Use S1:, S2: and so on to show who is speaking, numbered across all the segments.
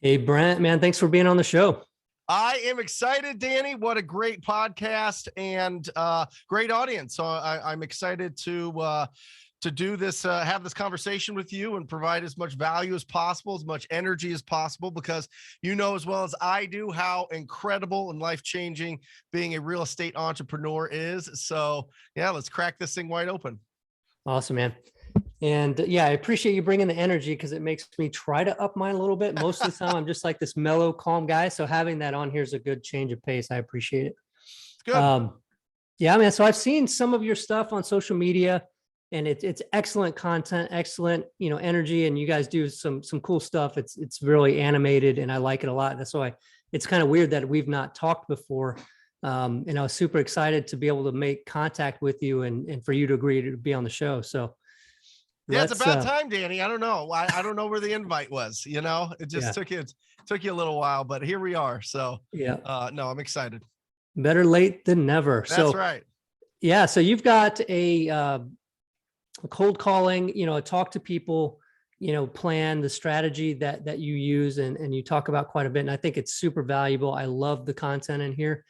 S1: Hey, Brent, man, thanks for being on the show.
S2: I am excited, Danny. What a great podcast and great audience. So I'm excited to do this, have this conversation with you, and provide as much value as possible, as much energy as possible, because you know as well as I do how incredible and life changing being a real estate entrepreneur is. So yeah, let's crack this thing wide open.
S1: Awesome, man. And yeah, I appreciate you bringing the energy because it makes me try to up mine a little bit. Most of the time, I'm just like this mellow, calm guy. So having that on here is a good change of pace. I appreciate it.
S2: It's good.
S1: Yeah, man. So I've seen some of your stuff on social media, and it's excellent content, excellent, energy, and you guys do some cool stuff. It's really animated, and I like it a lot. That's why it's kind of weird that we've not talked before. And I was super excited to be able to make contact with you and for you to agree to be on the show. So
S2: yeah, it's about time, Danny. I don't know. I don't know where the invite was. It just took you a little while, but here we are. So
S1: yeah,
S2: no, I'm excited.
S1: better late than never.
S2: That's right.
S1: Yeah. So you've got a cold calling, talk to people, plan, the strategy that you use and you talk about quite a bit. And I think it's super valuable. I love the content in here.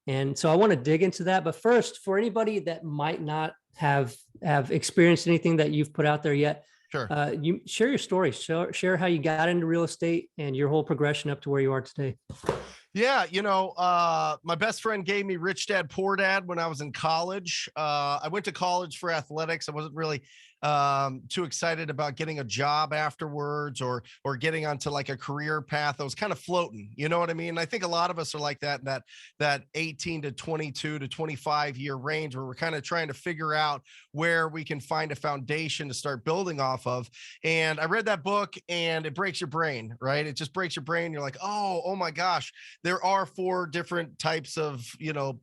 S1: And so I want to dig into that. But first, for anybody that might not have experienced anything that you've put out there yet,
S2: Sure.
S1: You share your story, share how you got into real estate and your whole progression up to where you are today.
S2: Yeah, my best friend gave me Rich Dad Poor Dad when I was in college. I went to college for athletics. I wasn't really too excited about getting a job afterwards or getting onto like a career path. I was kind of floating, you know what I mean? I think a lot of us are like that 18 to 22 to 25 year range where we're kind of trying to figure out where we can find a foundation to start building off of. And I read that book and it breaks your brain, right? It just breaks your brain. You're like, oh my gosh, there are 4 different types of,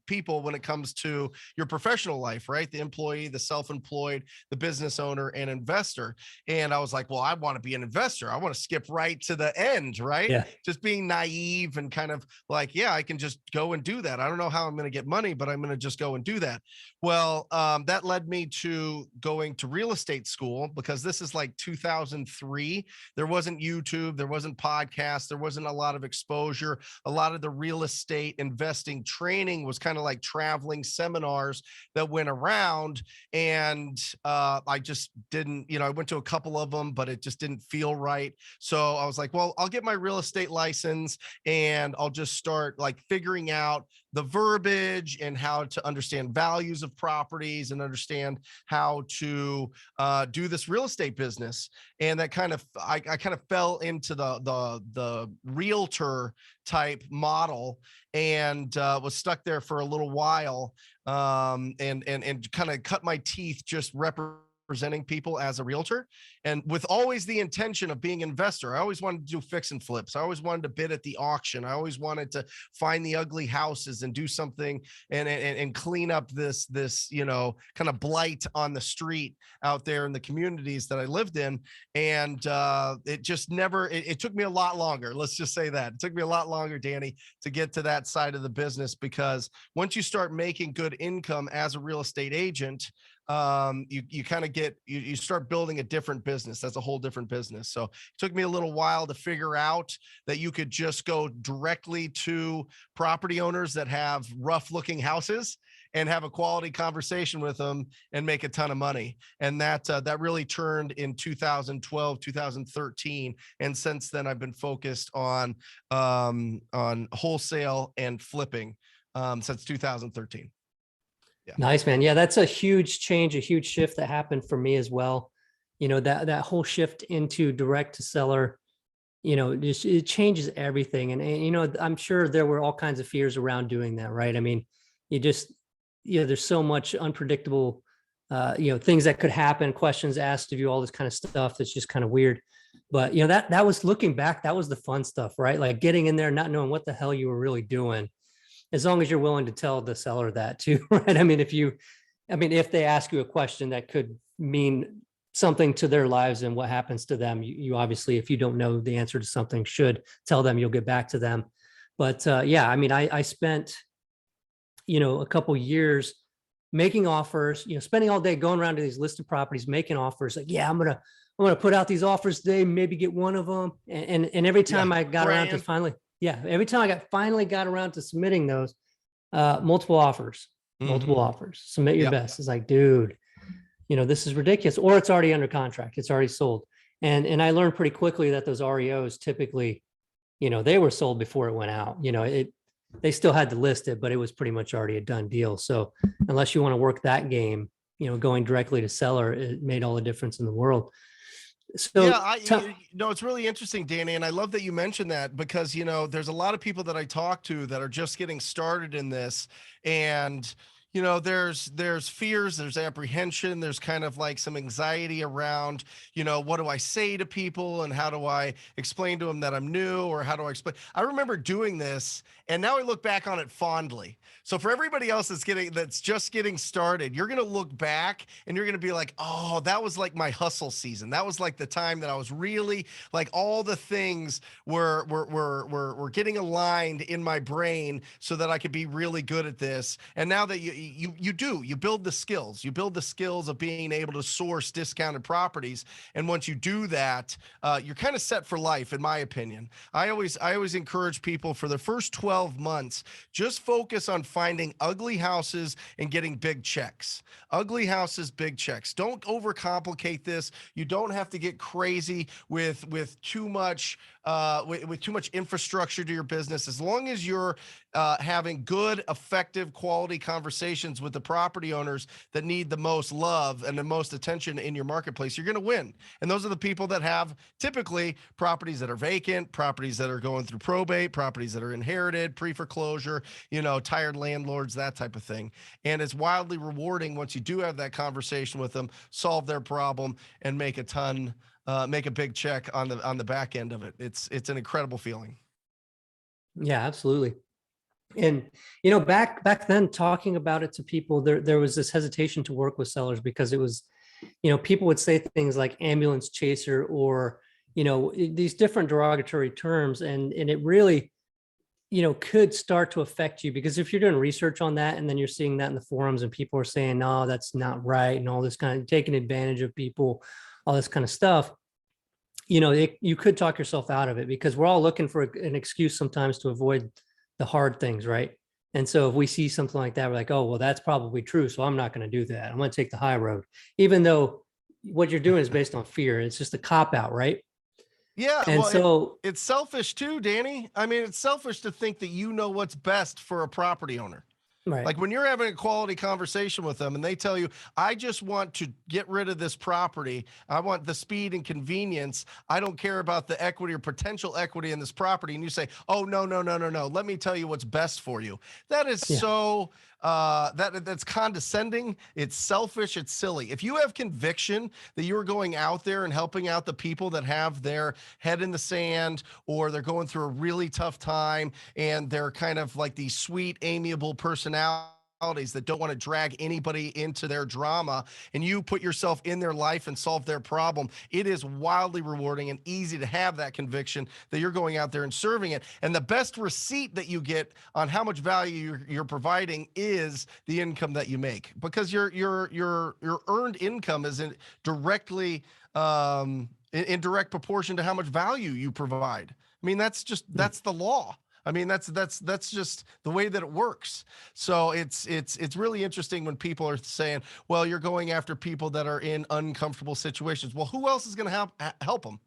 S2: people when it comes to your professional life, right? The employee, the self-employed, the business owner, and investor. And I was like, well, I want to be an investor. I want to skip right to the end, right?
S1: Yeah.
S2: Just being naive and kind of like, yeah, I can just go and do that. I don't know how I'm going to get money, but I'm going to just go and do that. Well, that led me to going to real estate school because this is like 2003. There wasn't YouTube, there wasn't podcasts, there wasn't a lot of exposure. A lot of the real estate investing training was kind of like traveling seminars that went around. And I just didn't, I went to a couple of them, but it just didn't feel right. So I was like, well, I'll get my real estate license and I'll just start like figuring out the verbiage and how to understand values of properties and understand how to do this real estate business. And that kind of, I kind of fell into the realtor type model and was stuck there for a little while and kind of cut my teeth just representing people as a realtor, and with always the intention of being an investor. I always wanted to do fix and flips. I always wanted to bid at the auction. I always wanted to find the ugly houses and do something and clean up this kind of blight on the street out there in the communities that I lived in. And it just never, it took me a lot longer. Let's just say that it took me a lot longer, Danny, to get to that side of the business, because once you start making good income as a real estate agent, you kind of you start building a different business. That's a whole different business. So it took me a little while to figure out that you could just go directly to property owners that have rough looking houses and have a quality conversation with them and make a ton of money. And that really turned in 2012, 2013. And since then I've been focused on wholesale and flipping since 2013.
S1: Yeah. Nice, man. Yeah, that's a huge change, a huge shift that happened for me as well. That whole shift into direct to seller, it changes everything. And I'm sure there were all kinds of fears around doing that, right? I mean, there's so much unpredictable, things that could happen, questions asked of you, all this kind of stuff that's just kind of weird. But, that was, looking back, that was the fun stuff, right? Like getting in there, not knowing what the hell you were really doing, as long as you're willing to tell the seller that too, right? I mean, if they ask you a question that could mean something to their lives and what happens to them, you obviously, if you don't know the answer to something, should tell them. You'll get back to them. But yeah, I mean, I spent, a couple years making offers, spending all day going around to these listed properties, making offers like, yeah, I'm going I'm going to put out these offers today, maybe get one of them. And every
S2: Yeah,
S1: time I got around to
S2: praying.
S1: every time I finally got around to submitting those, multiple offers, submit your
S2: Yep.
S1: best. It's like, dude, this is ridiculous, or it's already under contract. It's already sold. And I learned pretty quickly that those REOs typically, they were sold before it went out. They still had to list it, but it was pretty much already a done deal. So unless you want to work that game, going directly to seller, it made all the difference in the world.
S2: Yeah,
S1: So
S2: it's really interesting, Danny, and I love that you mentioned that because there's a lot of people that I talk to that are just getting started in this, and there's fears, there's apprehension, there's kind of like some anxiety around, what do I say to people and how do I explain to them that I'm new, or how do I explain? I remember doing this, and now I look back on it fondly. So for everybody else that's just getting started, you're gonna look back and you're gonna be like, oh, that was like my hustle season. That was like the time that I was really like all the things were getting aligned in my brain so that I could be really good at this. And now that you build the skills, of being able to source discounted properties. And once you do that, you're kind of set for life, in my opinion. I always encourage people for the first 12 months, just focus on finding ugly houses and getting big checks. Ugly houses, big checks. Don't overcomplicate this. You don't have to get crazy with too much with too much infrastructure to your business. As long as you're having good, effective, quality conversations with the property owners that need the most love and the most attention in your marketplace, you're going to win. And those are the people that have typically properties that are vacant, properties that are going through probate, properties that are inherited, pre-foreclosure, tired landlords, that type of thing. And it's wildly rewarding once you do have that conversation with them, solve their problem, and make a big check on the back end of it. It's an incredible feeling.
S1: yeah, absolutely. And back then, talking about it to people, there was this hesitation to work with sellers because it was, people would say things like ambulance chaser, or these different derogatory terms, and it really could start to affect you, because if you're doing research on that and then you're seeing that in the forums and people are saying, no, that's not right, and all this kind of taking advantage of people, all this kind of stuff, you could talk yourself out of it, because we're all looking for an excuse sometimes to avoid the hard things, right? And so if we see something like that, we're like, oh, well, that's probably true, so I'm not going to do that. I'm going to take the high road, even though what you're doing is based on fear. It's just a cop out, right?
S2: Yeah,
S1: And
S2: well,
S1: so,
S2: it's selfish too, Danny. I mean, it's selfish to think that you know what's best for a property owner.
S1: right.
S2: Like when you're having a quality conversation with them and they tell you, I just want to get rid of this property. I want the speed and convenience. I don't care about the equity or potential equity in this property. And you say, oh, no, no, no, no, no. Let me tell you what's best for you. That is
S1: Yeah.
S2: so that's condescending. It's selfish. It's silly. If you have conviction that you're going out there and helping out the people that have their head in the sand, or they're going through a really tough time and they're kind of like these sweet, amiable personalities that don't want to drag anybody into their drama, and you put yourself in their life and solve their problem, it is wildly rewarding and easy to have that conviction that you're going out there and serving it. And the best receipt that you get on how much value you're providing is the income that you make, because your earned income is directly in direct proportion to how much value you provide. I mean, that's the law. I mean, that's just the way that it works. So it's really interesting when people are saying, well, you're going after people that are in uncomfortable situations. Well, who else is going to help them?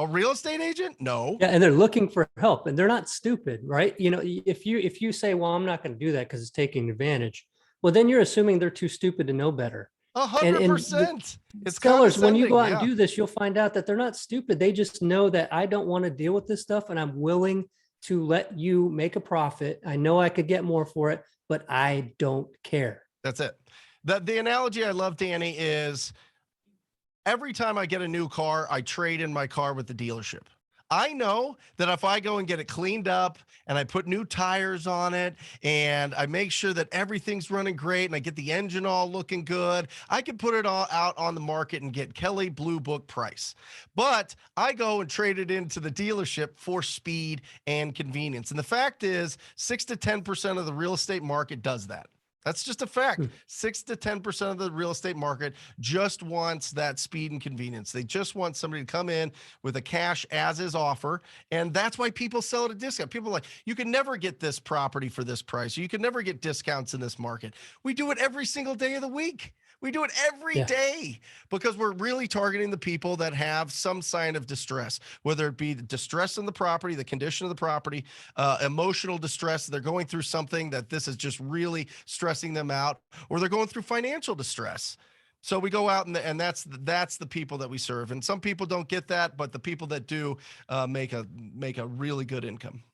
S2: A real estate agent? No.
S1: Yeah, and they're looking for help, and they're not stupid, right? If you say, well, I'm not going to do that because it's taking advantage, well, then you're assuming they're too stupid to know better. And the
S2: 100%. It's
S1: sellers, when you
S2: condescending.
S1: go out and
S2: Yeah.
S1: do this, you'll find out that they're not stupid. They just know that I don't want to deal with this stuff, and I'm willing to let you make a profit. I know I could get more for it, but I don't care.
S2: That's it. The analogy I love, Danny, is every time I get a new car, I trade in my car with the dealership. I know that if I go and get it cleaned up and I put new tires on it and I make sure that everything's running great and I get the engine all looking good, I can put it all out on the market and get Kelly Blue Book price. But I go and trade it into the dealership for speed and convenience. And the fact is, 6 to 10% of the real estate market does that. That's just a fact.
S1: Hmm.
S2: 6 to 10% of the real estate market just wants that speed and convenience. They just want somebody to come in with a cash as is offer. And that's why people sell at a discount. People are like, you can never get this property for this price. You can never get discounts in this market. We do it every single day of the week. We do it every
S1: Yeah.
S2: day because we're really targeting the people that have some sign of distress, whether it be the distress in the property, the condition of the property, emotional distress. They're going through something that this is just really stressing them out, or they're going through financial distress. So we go out and that's the people that we serve. And some people don't get that, but the people that do make a really good income.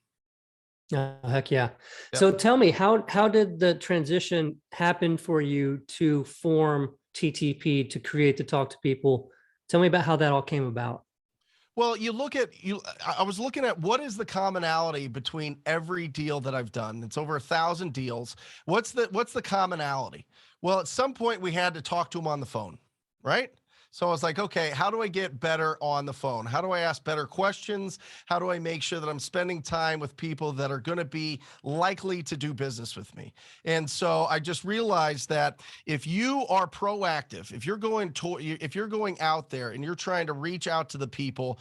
S1: Oh, heck yeah.
S2: Yep.
S1: So tell me, how did the transition happen for you to form TTP, to create, to talk to people? Tell me about how that all came about.
S2: Well, I was looking at what is the commonality between every deal that I've done. It's over 1,000 deals. What's the commonality? Well, at some point we had to talk to them on the phone, right? So I was like, okay, how do I get better on the phone? How do I ask better questions? How do I make sure that I'm spending time with people that are going to be likely to do business with me? And so I just realized that if you are proactive, if you're going out there and you're trying to reach out to the people,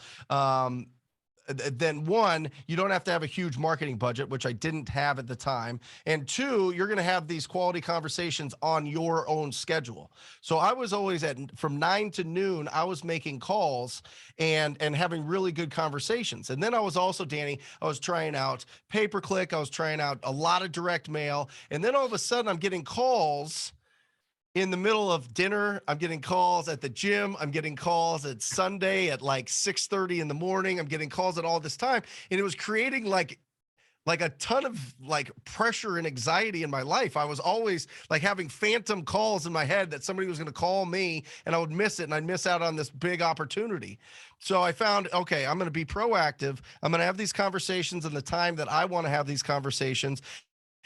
S2: then one, you don't have to have a huge marketing budget, which I didn't have at the time. And two, you're going to have these quality conversations on your own schedule. So I was always from 9 to noon, I was making calls and having really good conversations. And then I was also, Danny, I was trying out pay-per-click. I was trying out a lot of direct mail. And then all of a sudden I'm getting calls in the middle of dinner. I'm getting calls at the gym. I'm getting calls at Sunday at like 6:30 in the morning. I'm getting calls at all this time. And it was creating like a ton of like pressure and anxiety in my life. I was always like having phantom calls in my head that somebody was going to call me and I would miss it and I'd miss out on this big opportunity. So I found, okay, I'm going to be proactive. I'm going to have these conversations in the time that I want to have these conversations.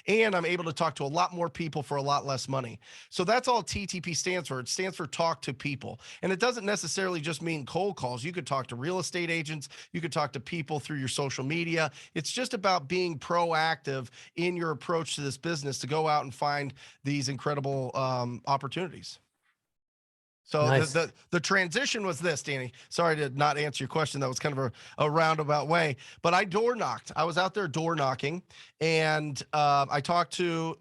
S2: And I'm able to talk to a lot more people for a lot less money. So that's all TTP stands for. It stands for talk to people. And it doesn't necessarily just mean cold calls. You could talk to real estate agents. You could talk to people through your social media. It's just about being proactive in your approach to this business to go out and find these incredible opportunities. So
S1: Nice.
S2: the transition was this, Danny. Sorry to not answer your question. That was kind of a roundabout way. But I door knocked. I was out there door knocking, and I talked to.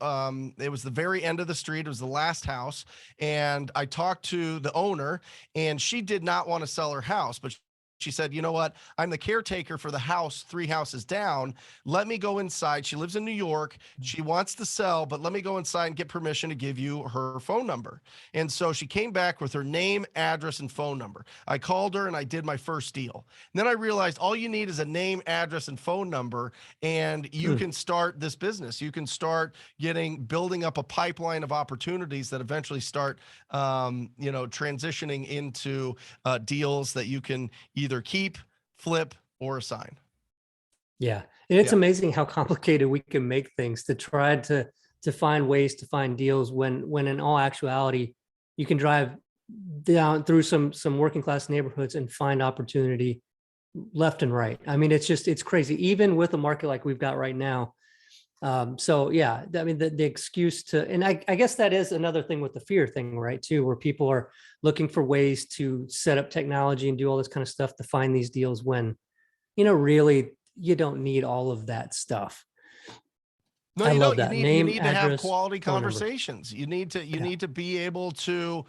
S2: It was the very end of the street. It was the last house, and I talked to the owner, and she did not want to sell her house, but she said, you know what? I'm the caretaker for the house 3 houses down. Let me go inside. She lives in New York. She wants to sell, but let me go inside and get permission to give you her phone number. And so she came back with her name, address, and phone number. I called her and I did my first deal. And then I realized all you need is a name, address, and phone number, and you can start this business. You can start building up a pipeline of opportunities that eventually start, transitioning into deals that you can either keep, flip, or assign.
S1: Yeah. And it's
S2: Yeah.
S1: amazing how complicated we can make things to try to find ways to find deals when in all actuality, you can drive down through some working class neighborhoods and find opportunity left and right. I mean, it's crazy, even with a market like we've got right now. So yeah, I mean, the excuse to, and I guess that is another thing with the fear thing, right? Too, where people are looking for ways to set up technology and do all this kind of stuff to find these deals when, really, you don't need all of that stuff.
S2: No,
S1: I
S2: you
S1: love
S2: don't. You
S1: that.
S2: need you
S1: Name,
S2: need to have
S1: address,
S2: quality
S1: phone number.
S2: conversations. You need
S1: Yeah.
S2: to be able to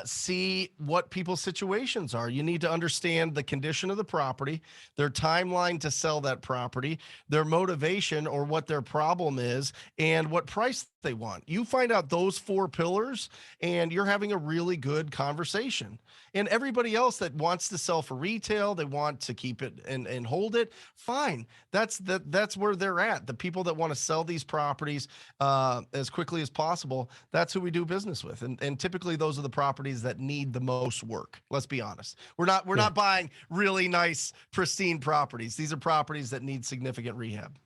S2: see what people's situations are. You need to understand the condition of the property, their timeline to sell that property, their motivation or what their problem is, and what price they want. You find out those 4 pillars, and you're having a really good conversation. And everybody else that wants to sell for retail, they want to keep it and hold it, fine. That's where they're at. The people that want to sell these properties as quickly as possible, that's who we do business with. And typically those are the properties that need the most work. Let's be honest. We're not buying really nice, pristine properties. These are properties that need significant rehab.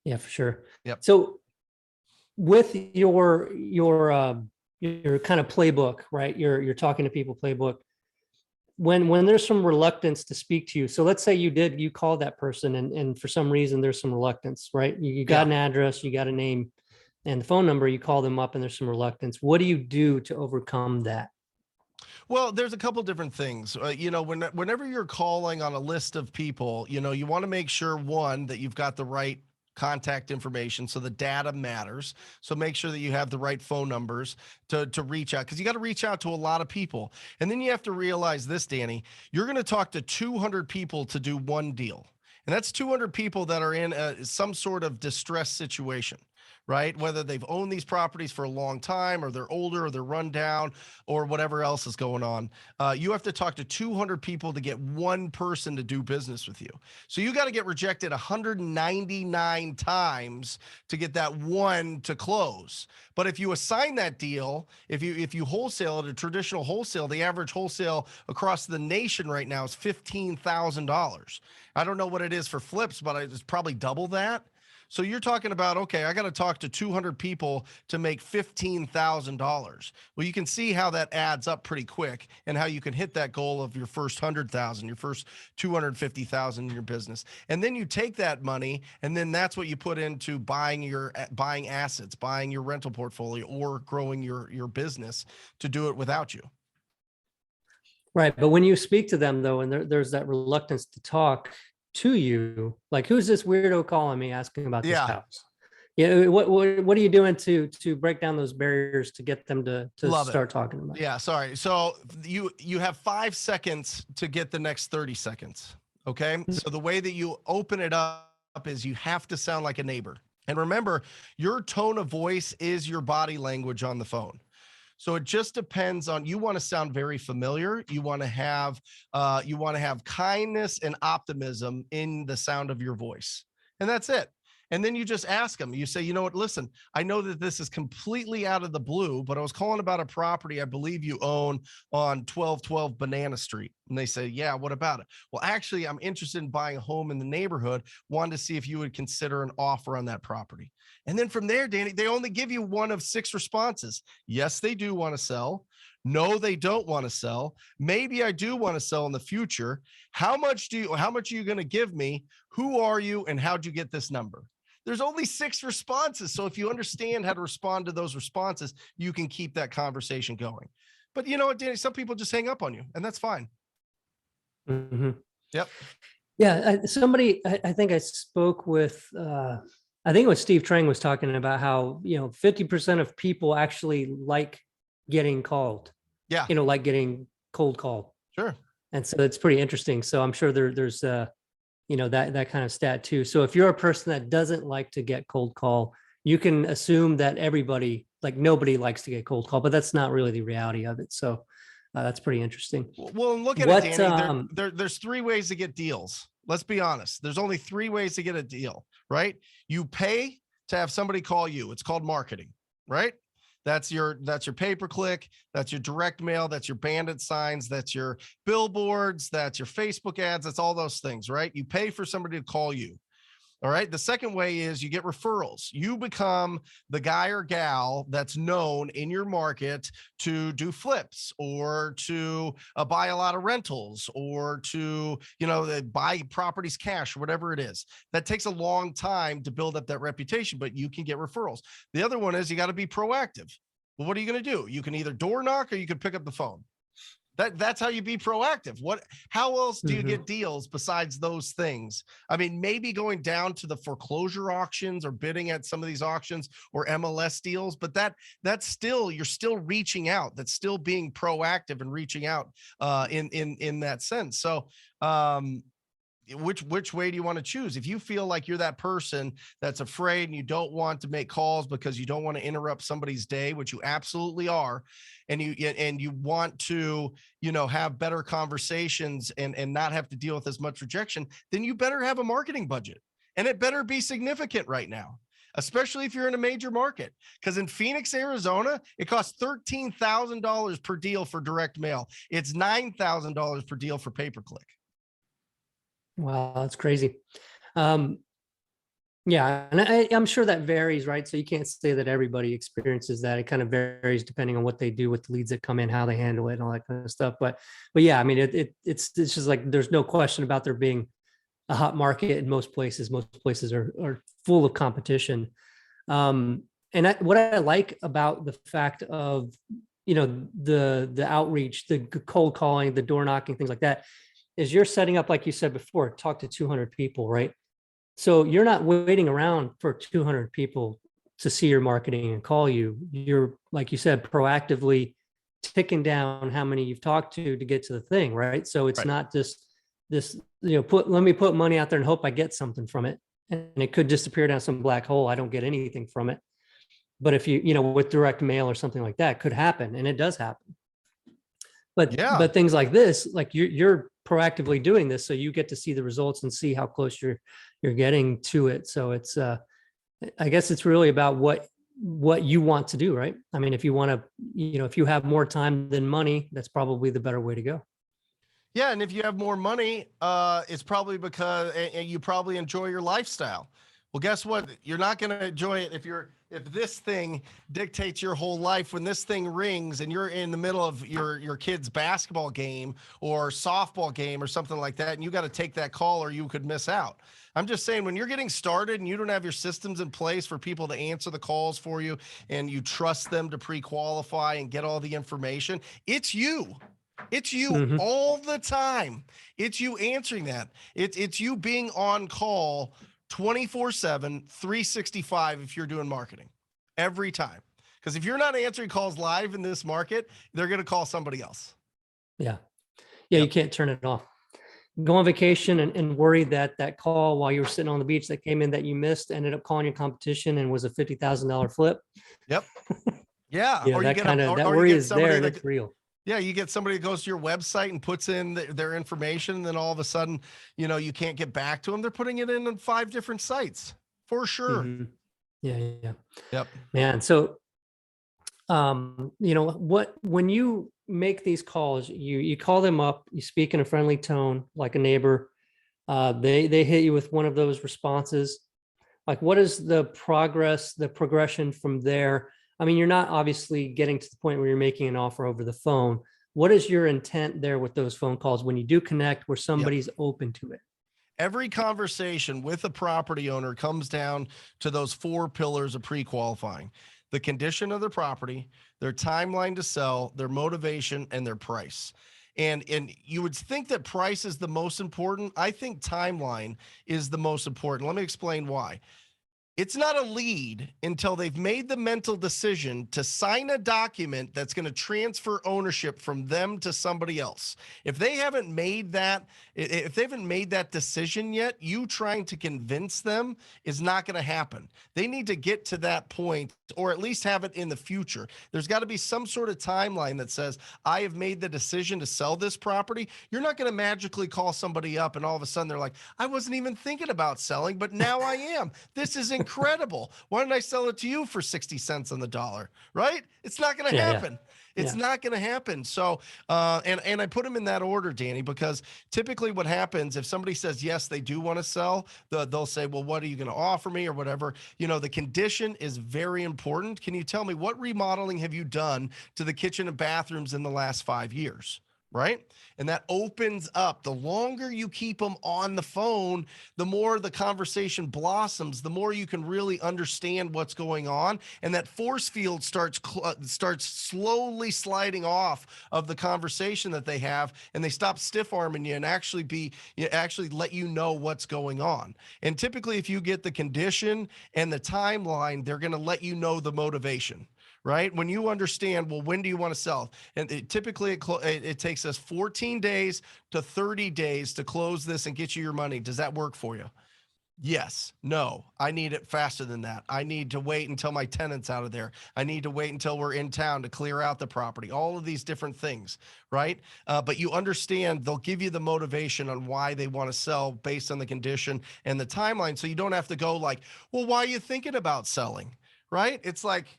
S1: Yeah, for sure.
S2: Yep.
S1: So with your kind of playbook, right? You're talking to people playbook. When there's some reluctance to speak to you, so let's say you called that person and for some reason there's some reluctance, right? You got an address, you got a name, and the phone number, you call them up and there's some reluctance. What do you do to overcome that?
S2: Well, there's a couple different things. Whenever you're calling on a list of people, you want to make sure, one, that you've got the right contact information. So the data matters. So make sure that you have the right phone numbers to reach out, because you got to reach out to a lot of people. And then you have to realize this, Danny, you're going to talk to 200 people to do one deal. And that's 200 people that are in some sort of distress situation, right? Whether they've owned these properties for a long time, or they're older, or they're run down, or whatever else is going on. You have to talk to 200 people to get one person to do business with you. So you got to get rejected 199 times to get that one to close. But if you assign that deal, if you wholesale at a traditional wholesale, the average wholesale across the nation right now is $15,000. I don't know what it is for flips, but it's probably double that. So you're talking about, okay, I got to talk to 200 people to make $15,000. Well, you can see how that adds up pretty quick, and how you can hit that goal of your first 100,000, your first 250,000 in your business. And then you take that money, and then that's what you put into buying assets, buying your rental portfolio, or growing your business to do it without you.
S1: Right. But when you speak to them, though, and there's that reluctance to talk to you, like, who's this weirdo calling me asking about this house? Yeah. What are you doing to break down those barriers to get them to start talking about it?
S2: Yeah. Sorry. So you have 5 seconds to get the next 30 seconds. Okay. So the way that you open it up is you have to sound like a neighbor. And remember, your tone of voice is your body language on the phone. So it just depends on, you want to sound very familiar. You want to have kindness and optimism in the sound of your voice. And that's it. And then you just ask them, you say, you know what, listen, I know that this is completely out of the blue, but I was calling about a property I believe you own on 1212 Banana Street. And they say, yeah, what about it? Well, actually, I'm interested in buying a home in the neighborhood. Wanted to see if you would consider an offer on that property. And then from there, Danny, they only give you one of 6 responses. Yes, they do want to sell. No, they don't want to sell. Maybe I do want to sell in the future. How much are you going to give me? Who are you? And how'd you get this number? There's only 6 responses. So if you understand how to respond to those responses, you can keep that conversation going. But you know what, Danny, some people just hang up on you, and that's fine.
S1: Mm-hmm.
S2: Yep.
S1: Yeah. I think I spoke with, I think it was Steve Trang was talking about how, 50% of people actually like getting called.
S2: Yeah.
S1: Like getting cold called.
S2: Sure.
S1: And so it's pretty interesting. So I'm sure there's that kind of stat too. So if you're a person that doesn't like to get cold call, you can assume that nobody likes to get cold call, but that's not really the reality of it. So that's pretty interesting.
S2: Well, look at it, Danny. There's 3 ways to get deals. Let's be honest. There's only 3 ways to get a deal, right? You pay to have somebody call you. It's called marketing, right? That's your pay-per-click, that's your direct mail, that's your bandit signs, that's your billboards, that's your Facebook ads, that's all those things, right? You pay for somebody to call you. All right. The second way is you get referrals. You become the guy or gal that's known in your market to do flips, or to buy a lot of rentals, or to, buy properties cash, or whatever it is. That takes a long time to build up that reputation, but you can get referrals. The other one is you got to be proactive. Well, what are you going to do? You can either door knock, or you can pick up the phone. That's how you be proactive. How else do you get deals besides those things? I mean, maybe going down to the foreclosure auctions, or bidding at some of these auctions, or MLS deals, but that's still, you're still reaching out. That's still being proactive and reaching out in that sense. So, which way do you want to choose? If you feel like you're that person that's afraid and you don't want to make calls because you don't want to interrupt somebody's day, which you absolutely are, and you want to, have better conversations and not have to deal with as much rejection, then you better have a marketing budget, and it better be significant right now, especially if you're in a major market. Because in Phoenix, Arizona, it costs $13,000 per deal for direct mail. It's $9,000 per deal for pay-per-click.
S1: Wow, that's crazy. Yeah, and I'm sure that varies, right? So you can't say that everybody experiences that. It kind of varies depending on what they do with the leads that come in, how they handle it, and all that kind of stuff. But yeah, I mean, it's just like, there's no question about there being a hot market in most places. Most places are full of competition. and what I like about the fact of, the outreach, the cold calling, the door knocking, things like that, is you're setting up, like you said before, talk to 200 people, right? So you're not waiting around for 200 people to see your marketing and call you. You're, like you said, proactively ticking down how many you've talked to get to the thing, right? So it's
S2: Right.
S1: not just this, let me put money out there and hope I get something from it. And it could disappear down some black hole. I don't get anything from it. But if with direct mail or something like that, could happen, and it does happen.
S2: Yeah.
S1: But things like this, like you're proactively doing this, so you get to see the results and see how close you're getting to it. So it's I guess it's really about what you want to do, right? I mean, if you want to, if you have more time than money, that's probably the better way to go.
S2: Yeah, and if you have more money, it's probably because and you probably enjoy your lifestyle. Well, guess what? You're not going to enjoy it if this thing dictates your whole life. When this thing rings and you're in the middle of your kid's basketball game or softball game or something like that, and you got to take that call or you could miss out. I'm just saying, when you're getting started and you don't have your systems in place for people to answer the calls for you and you trust them to pre-qualify and get all the information, it's you. It's you
S1: Mhm.
S2: all the time. It's you answering that. It's you being on call 24/7, 365 if you're doing marketing every time. Because if you're not answering calls live in this market, they're going to call somebody else.
S1: Yeah. Yeah, you
S2: Yep.
S1: can't turn it off. Go on vacation and worry that that call while you were sitting on the beach that came in that you missed ended up calling your competition and was a $50,000 flip.
S2: Yep. Yeah.
S1: Yeah, that kind of, that
S2: Or you
S1: worry
S2: get
S1: is
S2: somebody
S1: there.
S2: that
S1: That's real.
S2: yeah, you get somebody that goes to your website and puts in their information, and then all of a sudden, you can't get back to them. They're putting it in on 5 different sites for sure.
S1: Mhm. Yeah, yeah,
S2: Yep.
S1: man. So, when you make these calls, you call them up, you speak in a friendly tone, like a neighbor. They hit you with one of those responses. Like, what is the progression from there? I mean, you're not obviously getting to the point where you're making an offer over the phone. What is your intent there with those phone calls when you do connect, where
S2: Yep.
S1: somebody's open to it?
S2: Every conversation with a property owner comes down to those 4 pillars of pre-qualifying: the condition of their property, their timeline to sell, their motivation, and their price. And you would think that price is the most important. I think timeline is the most important. Let me explain why. It's not a lead until they've made the mental decision to sign a document that's going to transfer ownership from them to somebody else. If they haven't made that decision yet, you trying to convince them is not going to happen. They need to get to that point, or at least have it in the future. There's got to be some sort of timeline that says, I have made the decision to sell this property. You're not going to magically call somebody up and all of a sudden they're like, I wasn't even thinking about selling, but now I am. This is incredible. Why don't I sell it to you for 60 cents on the dollar? Right? It's not going to
S1: Yeah, yeah,
S2: happen. It's
S1: yeah.
S2: not going to happen. So, and I put them in that order, Danny, because typically what happens if somebody says, yes, they do want to sell, they'll say, well, what are you going to offer me or whatever? The condition is very important. Can you tell me, what remodeling have you done to the kitchen and bathrooms in the last 5 years? Right? And that opens up. The longer you keep them on the phone, the more the conversation blossoms, the more you can really understand what's going on. And that force field starts slowly sliding off of the conversation that they have, and they stop stiff arming you and actually let you know what's going on. And typically, if you get the condition and the timeline, they're going to let you know the motivation. Right? When you understand, well, when do you want to sell? And typically it takes us 14 days to 30 days to close this and get you your money. Does that work for you? Yes. No. I need it faster than that. I need to wait until my tenant's out of there. I need to wait until we're in town to clear out the property. All of these different things, right? But you understand, they'll give you the motivation on why they want to sell based on the condition and the timeline. So you don't have to go like, well, why are you thinking about selling? Right? It's like,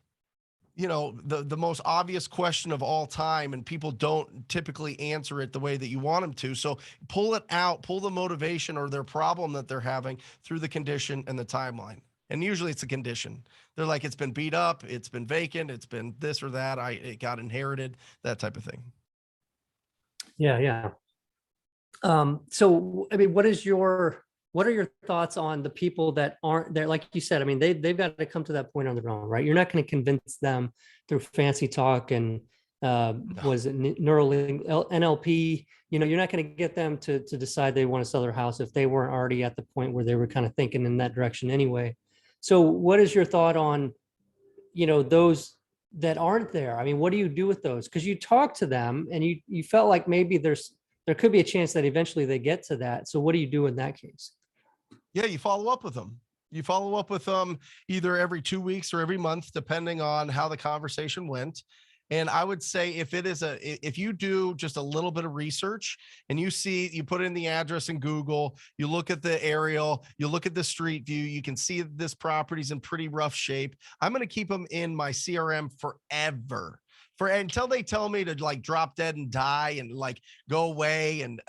S2: the most obvious question of all time, and people don't typically answer it the way that you want them to. So pull it out, pull the motivation or their problem that they're having through the condition and the timeline. And usually it's a condition. They're like, it's been beat up, it's been vacant, it's been this or that, it got inherited, that type of thing.
S1: Yeah, yeah. So, I mean, what is your what are your thoughts on the people that aren't there? Like you said, I mean, they've got to come to that point on their own, right? You're not going to convince them through fancy talk and
S2: No.
S1: was it Neuralink, NLP? You know, you're not going to get them to decide they want to sell their house if they weren't already at the point where they were kind of thinking in that direction anyway. So, what is your thought on, you know, those that aren't there? I mean, what do you do with those? Because you talk to them and you felt like maybe there could be a chance that eventually they get to that. So, what do you do in that case?
S2: Yeah, you follow up with them. You follow up with them either every 2 weeks or every month, depending on how the conversation went. And I would say if you do just a little bit of research and you put in the address in Google, you look at the aerial, you look at the street view, you can see that this property's in pretty rough shape. I'm going to keep them in my CRM forever. Until they tell me to like drop dead and die and like go away. And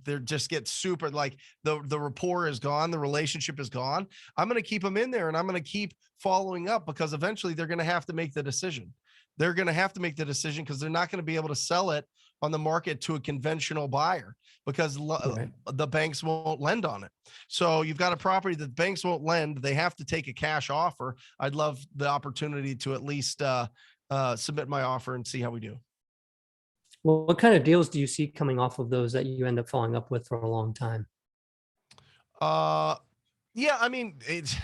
S2: they're just get super like the rapport is gone, the relationship is gone. I'm going to keep them in there and I'm going to keep following up because eventually they're going to have to make the decision. They're going to have to make the decision because they're not going to be able to sell it on the market to a conventional buyer because
S1: Right.
S2: the banks won't lend on it. So you've got a property that banks won't lend. They have to take a cash offer. I'd love the opportunity to at least submit my offer and see how we do.
S1: Well, what kind of deals do you see coming off of those that you end up following up with for a long time?
S2: Uh, Yeah, I mean, it's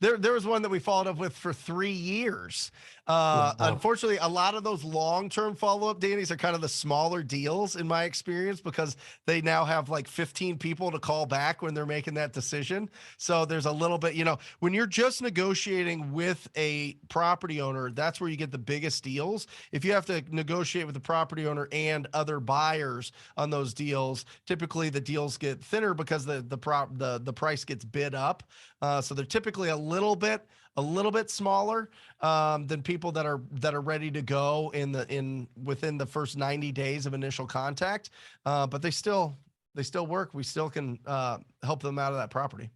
S2: there was one that we followed up with for 3 years.
S1: Wow.
S2: Unfortunately, a lot of those long-term follow-up, Danny's, are kind of the smaller deals in my experience because they now have like 15 people to call back when they're making that decision. So there's a little bit, when you're just negotiating with a property owner, that's where you get the biggest deals. If you have to negotiate with the property owner and other buyers on those deals, typically the deals get thinner because the price gets bid up. So they're typically a little bit smaller than people that are ready to go within the first 90 days of initial contact. But they still work. We still can help them out of that property.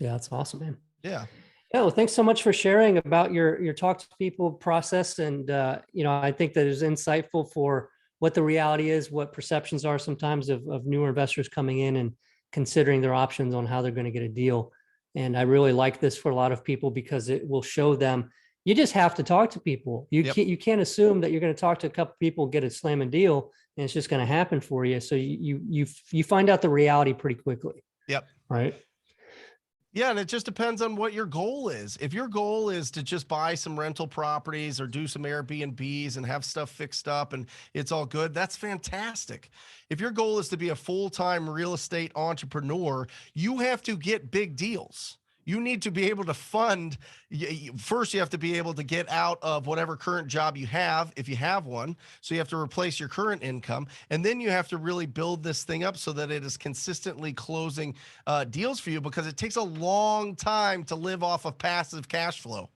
S1: Yeah, that's awesome, man.
S2: Yeah.
S1: Yeah, well, thanks so much for sharing about your talk to people process. And I think that is insightful for what the reality is, what perceptions are sometimes of newer investors coming in and considering their options on how they're going to get a deal. And I really like this for a lot of people because it will show them you just have to talk to people.
S2: Yep.
S1: You can't assume that you're going to talk to a couple people, get a slam and deal, and it's just going to happen for you. So you find out the reality pretty quickly.
S2: Yep.
S1: Right.
S2: Yeah, and it just depends on what your goal is. If your goal is to just buy some rental properties or do some Airbnbs and have stuff fixed up and it's all good, that's fantastic. If your goal is to be a full-time real estate entrepreneur, you have to get big deals. You need to be able to fund. First, you have to be able to get out of whatever current job you have, if you have one. So you have to replace your current income. And then you have to really build this thing up so that it is consistently closing deals for you, because it takes a long time to live off of passive cash flow.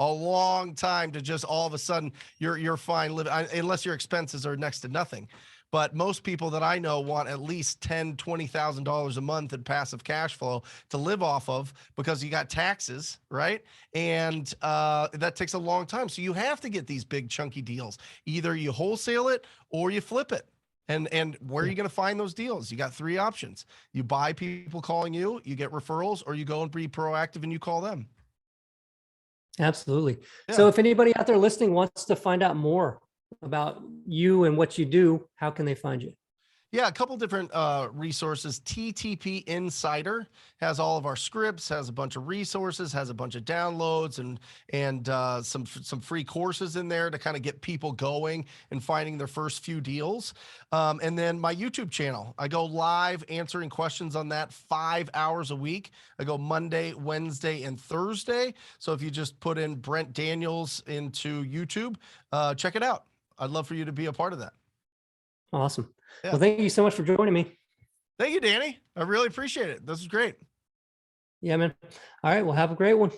S2: A long time to just all of a sudden you're fine living, unless your expenses are next to nothing. But most people that I know want at least $10,000-$20,000 a month in passive cash flow to live off of, because you got taxes, right? And that takes a long time. So you have to get these big chunky deals. Either you wholesale it or you flip it. And where are you going to find those deals? You got 3 options. You buy people calling you get referrals, or you go and be proactive and you call them.
S1: Absolutely.
S2: Yeah.
S1: So if anybody out there listening wants to find out more about you and what you do, how can they find you?
S2: Yeah, a couple different resources. TTP Insider has all of our scripts, has a bunch of resources, has a bunch of downloads, and some free courses in there to kind of get people going and finding their first few deals. And then my YouTube channel, I go live answering questions on that 5 hours a week. I go Monday, Wednesday, and Thursday. So if you just put in Brent Daniels into YouTube, check it out. I'd love for you to be a part of that.
S1: Awesome.
S2: Yeah.
S1: Well, thank you so much for joining me.
S2: Thank you, Danny. I really appreciate it. This is great.
S1: Yeah, man. All right. Well, have a great one.